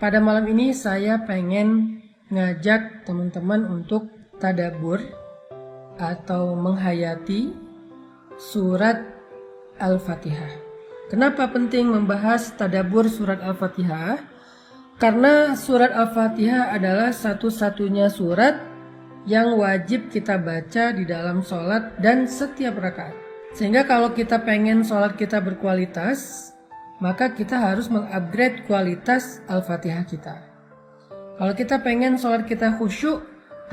pada malam ini saya pengen ngajak teman-teman untuk tadabbur atau menghayati surat Al-Fatihah. Kenapa penting membahas tadabbur surat Al-Fatihah? Karena surat Al-Fatihah adalah satu-satunya surat yang wajib kita baca di dalam sholat dan setiap rakaat. Sehingga kalau kita pengen sholat kita berkualitas, maka kita harus mengupgrade kualitas Al-Fatihah kita. Kalau kita pengen sholat kita khusyuk,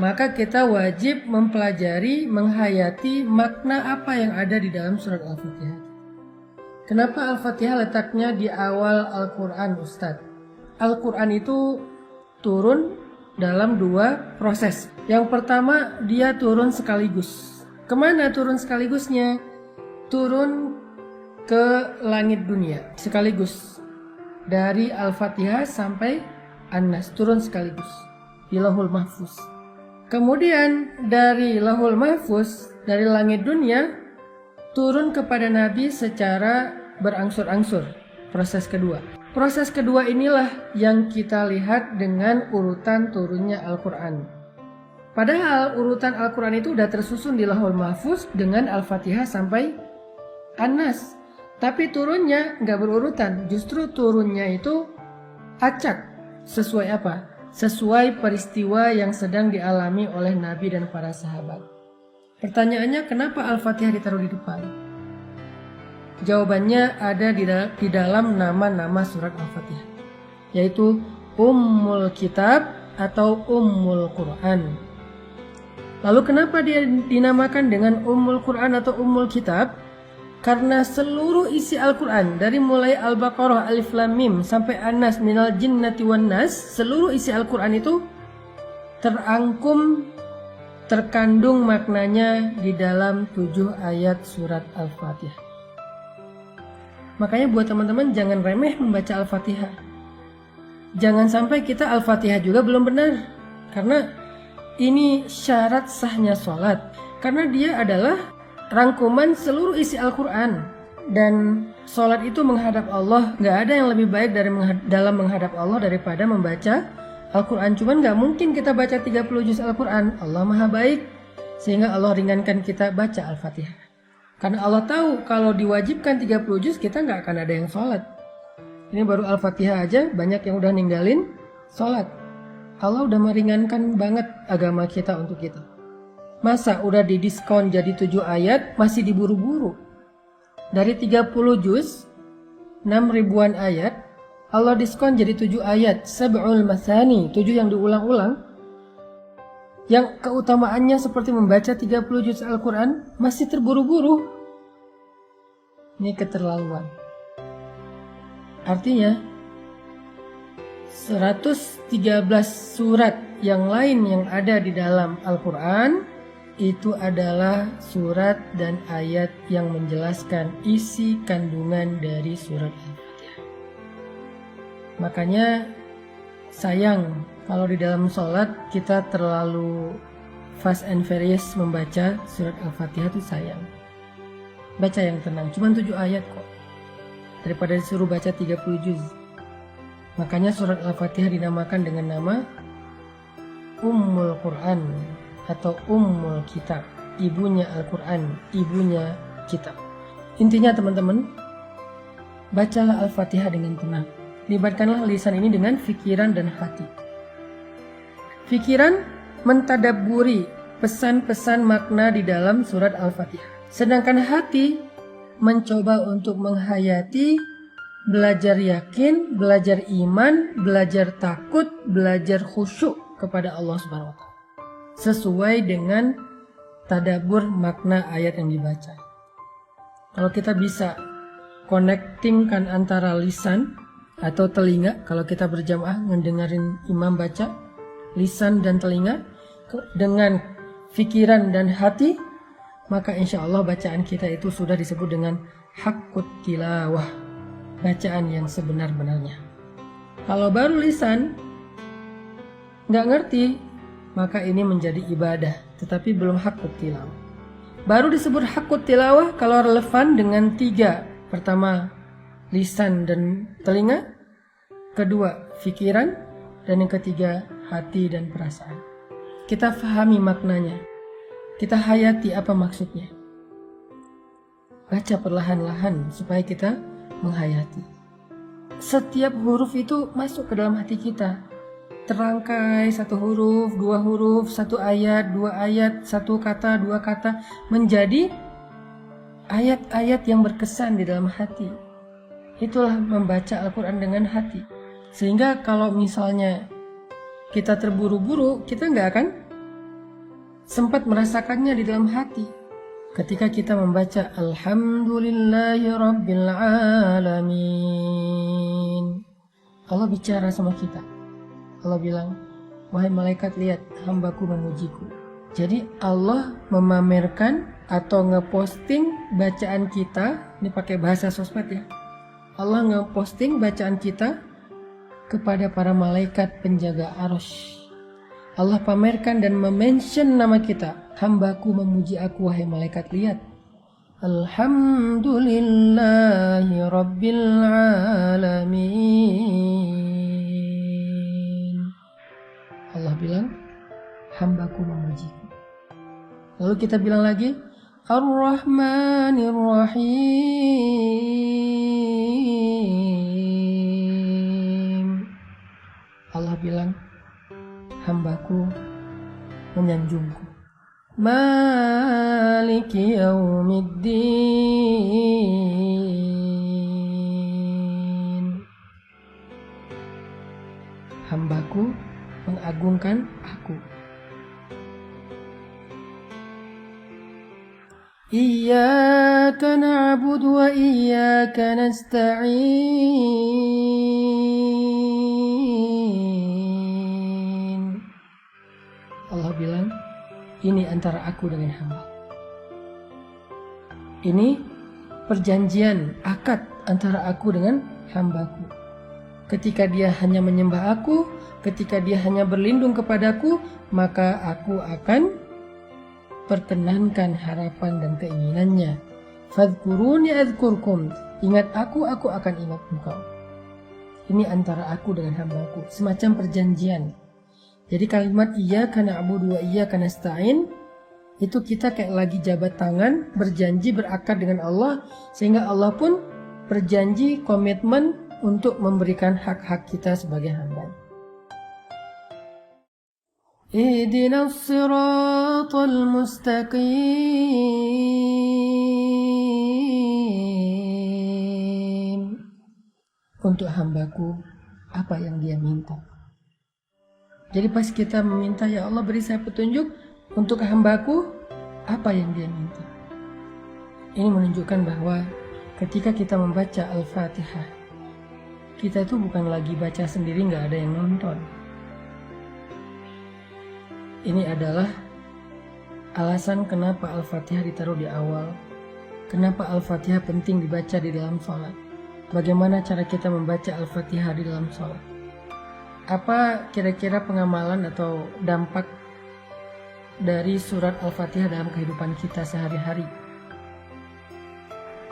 maka kita wajib mempelajari, menghayati makna apa yang ada di dalam surat Al-Fatihah. Kenapa Al-Fatihah letaknya di awal Al-Quran, Ustadz? Al-Quran itu turun dalam dua proses. Yang pertama, dia turun sekaligus. Kemana turun sekaligusnya? Turun ke langit dunia sekaligus. Dari Al-Fatihah sampai An-Nas turun sekaligus di Lauhul Mahfuz. Kemudian dari Lauhul Mahfuz, dari langit dunia turun kepada Nabi secara berangsur-angsur. Proses kedua. Proses kedua inilah yang kita lihat dengan urutan turunnya Al-Quran. Padahal urutan Al-Quran itu udah tersusun di Lauhul Mahfuz dengan Al-Fatihah sampai An-Nas. Tapi turunnya nggak berurutan, justru turunnya itu acak. Sesuai apa? Sesuai peristiwa yang sedang dialami oleh Nabi dan para sahabat. Pertanyaannya, kenapa Al-Fatihah ditaruh di depan? Jawabannya ada di dalam nama-nama surat Al-Fatihah, yaitu Ummul Kitab atau Ummul Quran. Lalu kenapa dia dinamakan dengan Ummul Quran atau Ummul Kitab? Karena seluruh isi Al-Quran dari mulai Al-Baqarah, Alif Lam Mim sampai An-Nas, Minal Jinnati Wan Nas, seluruh isi Al-Quran itu terangkum, terkandung maknanya di dalam 7 ayat surat Al-Fatihah. Makanya buat teman-teman jangan remeh membaca Al-Fatihah. Jangan sampai kita Al-Fatihah juga belum benar. Karena ini syarat sahnya sholat. Karena dia adalah rangkuman seluruh isi Al-Quran. Dan sholat itu menghadap Allah. Gak ada yang lebih baik dalam menghadap Allah daripada membaca Al-Quran. Cuman gak mungkin kita baca 30 juz Al-Quran. Allah maha baik, sehingga Allah ringankan kita baca Al-Fatihah. Karena Allah tahu kalau diwajibkan 30 juz kita gak akan ada yang sholat. Ini baru Al-Fatihah aja banyak yang udah ninggalin sholat. Allah udah meringankan banget agama kita untuk kita. Masa udah didiskon jadi 7 ayat masih diburu-buru? Dari 30 juz 6 ribuan ayat, Allah diskon jadi 7 ayat, sab'ul masani, 7 yang diulang-ulang. Yang keutamaannya seperti membaca 30 juz Al-Quran masih terburu-buru. Ini keterlaluan. Artinya 113 surat yang lain yang ada di dalam Al-Quran itu adalah surat dan ayat yang menjelaskan isi kandungan dari surat Al-Fatihah. Makanya sayang kalau di dalam sholat kita terlalu fast and furious membaca surat Al-Fatihah, itu sayang. Baca yang tenang, cuma 7 ayat kok. Daripada disuruh baca 30 juz. Makanya surat Al-Fatihah dinamakan dengan nama Ummul Quran atau Ummul Kitab, ibunya Al-Quran, ibunya kitab. Intinya teman-teman, bacalah Al-Fatihah dengan tenang. Libatkanlah lisan ini dengan fikiran dan hati. Fikiran mentadabburi pesan-pesan makna di dalam surat Al-Fatihah. Sedangkan hati mencoba untuk menghayati, belajar yakin, belajar iman, belajar takut, belajar khusyuk kepada Allah Subhanahu wa Ta'ala. Sesuai dengan tadabbur makna ayat yang dibaca. Kalau kita bisa connectingkan antara lisan atau telinga, kalau kita berjamaah mendengarin imam baca, lisan dan telinga dengan fikiran dan hati, maka insya Allah bacaan kita itu sudah disebut dengan haqqut tilawah, bacaan yang sebenar-benarnya. Kalau baru lisan nggak ngerti, maka ini menjadi ibadah, tetapi belum haqqut tilawah. Baru disebut haqqut tilawah kalau relevan dengan 3. Pertama, lisan dan telinga. Kedua, pikiran, dan yang ketiga hati dan perasaan. Kita fahami maknanya, kita hayati apa maksudnya. Baca perlahan-lahan supaya kita menghayati. Setiap huruf itu masuk ke dalam hati kita. Terangkai satu huruf, dua huruf, satu ayat, dua ayat, satu kata, dua kata, menjadi ayat-ayat yang berkesan di dalam hati. Itulah membaca Al-Quran dengan hati. Sehingga kalau misalnya kita terburu-buru, kita nggak akan sempat merasakannya di dalam hati. Ketika kita membaca Alhamdulillahi Rabbil Alamin, Allah bicara sama kita. Allah bilang, wahai malaikat, lihat hambaku memujiku. Jadi Allah memamerkan atau ngeposting bacaan kita, ini pakai bahasa sosmed ya. Allah ngeposting bacaan kita kepada para malaikat penjaga arsy. Allah pamerkan dan memention nama kita. Hambaku memuji aku, wahai malaikat, lihat. Alhamdulillahi Rabbil Alamin. Allah bilang, hambaku memujiku. Lalu kita bilang lagi, Ar-Rahmanir Rahim. Allah bilang, hambaku menyanjungku. Maliki yaumiddin. Hambaku mengagungkan aku. Iyyaka na'budu wa iyyaka nasta'in. Allah bilang, ini antara aku dengan hamba. Ini perjanjian, akad antara aku dengan hambaku. Ketika dia hanya menyembah aku, ketika dia hanya berlindung kepadaku, maka aku akan perkenankan harapan dan keinginannya. Fadhkuruni adzkurkum. Ingat aku akan ingat engkau. Ini antara aku dengan hambaku, semacam perjanjian. Jadi kalimat iyyaka na'budu wa iyyaka nasta'in itu kita kayak lagi jabat tangan, berjanji, berakad dengan Allah, sehingga Allah pun berjanji, komitmen untuk memberikan hak-hak kita sebagai hamba. Ihdinas siratal mustaqim. Untuk hambaku, apa yang dia minta. Jadi pas kita meminta, ya Allah beri saya petunjuk untuk hambaku, apa yang dia minta. Ini menunjukkan bahwa ketika kita membaca Al-Fatihah, kita itu bukan lagi baca sendiri, nggak ada yang nonton. Ini adalah alasan kenapa Al-Fatihah ditaruh di awal. Kenapa Al-Fatihah penting dibaca di dalam sholat. Bagaimana cara kita membaca Al-Fatihah di dalam sholat. Apa kira-kira pengamalan atau dampak dari surat Al-Fatihah dalam kehidupan kita sehari-hari?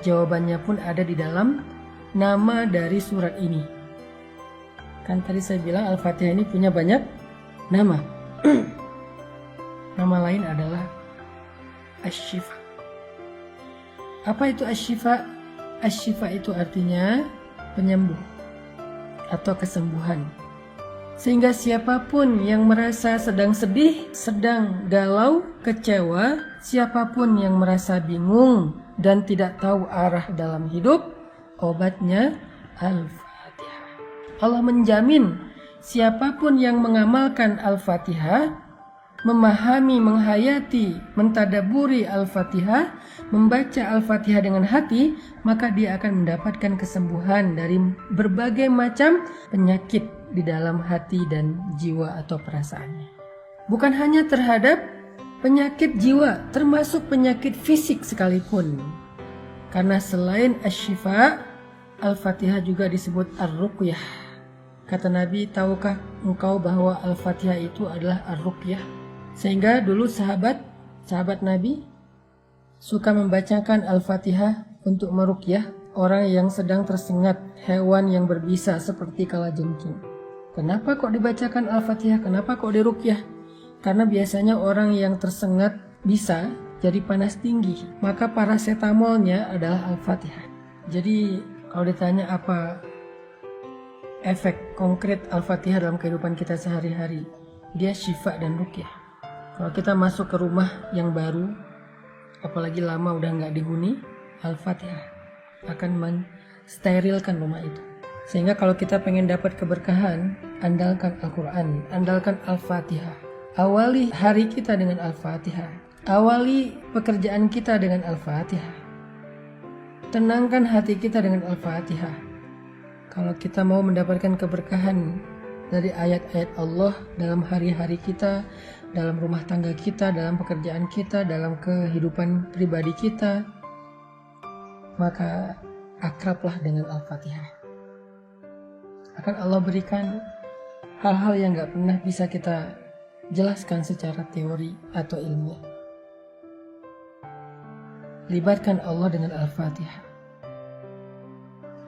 Jawabannya pun ada di dalam nama dari surat ini. Kan tadi saya bilang Al-Fatihah ini punya banyak nama. Nama lain adalah Asy-Syifa. Apa itu Asy-Syifa? Asy-Syifa itu artinya penyembuh atau kesembuhan. Sehingga siapapun yang merasa sedang sedih, sedang galau, kecewa, siapapun yang merasa bingung dan tidak tahu arah dalam hidup, obatnya Al-Fatihah. Allah menjamin siapapun yang mengamalkan Al-Fatihah, memahami, menghayati, mentadaburi Al-Fatihah, membaca Al-Fatihah dengan hati, maka dia akan mendapatkan kesembuhan dari berbagai macam penyakit di dalam hati dan jiwa atau perasaannya. Bukan hanya terhadap penyakit jiwa, termasuk penyakit fisik sekalipun. Karena selain Asy-Syifa, Al-Fatihah juga disebut Ar-Ruqyah. Kata Nabi, tahukah engkau bahwa Al-Fatihah itu adalah Ar-Ruqyah? Sehingga dulu sahabat Nabi suka membacakan Al-Fatihah untuk meruqyah orang yang sedang tersengat hewan yang berbisa seperti kalajengking. Kenapa kok dibacakan Al-Fatihah? Kenapa kok diruqyah? Karena biasanya orang yang tersengat bisa jadi panas tinggi. Maka paracetamolnya adalah Al-Fatihah. Jadi kalau ditanya apa efek konkret Al-Fatihah dalam kehidupan kita sehari-hari, dia syifa dan ruqyah. Kalau kita masuk ke rumah yang baru, apalagi lama udah nggak dihuni, Al-Fatihah akan mensterilkan rumah itu. Sehingga kalau kita pengen dapat keberkahan, andalkan Al-Quran, andalkan Al-Fatihah. Awali hari kita dengan Al-Fatihah. Awali pekerjaan kita dengan Al-Fatihah. Tenangkan hati kita dengan Al-Fatihah. Kalau kita mau mendapatkan keberkahan dari ayat-ayat Allah dalam hari-hari kita, dalam rumah tangga kita, dalam pekerjaan kita, dalam kehidupan pribadi kita, maka akrablah dengan Al-Fatihah. Akan Allah berikan hal-hal yang gak pernah bisa kita jelaskan secara teori atau ilmiah. Libatkan Allah dengan Al-Fatihah.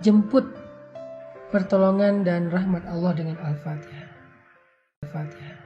Jemput pertolongan dan rahmat Allah dengan Al-Fatihah. Al-Fatihah.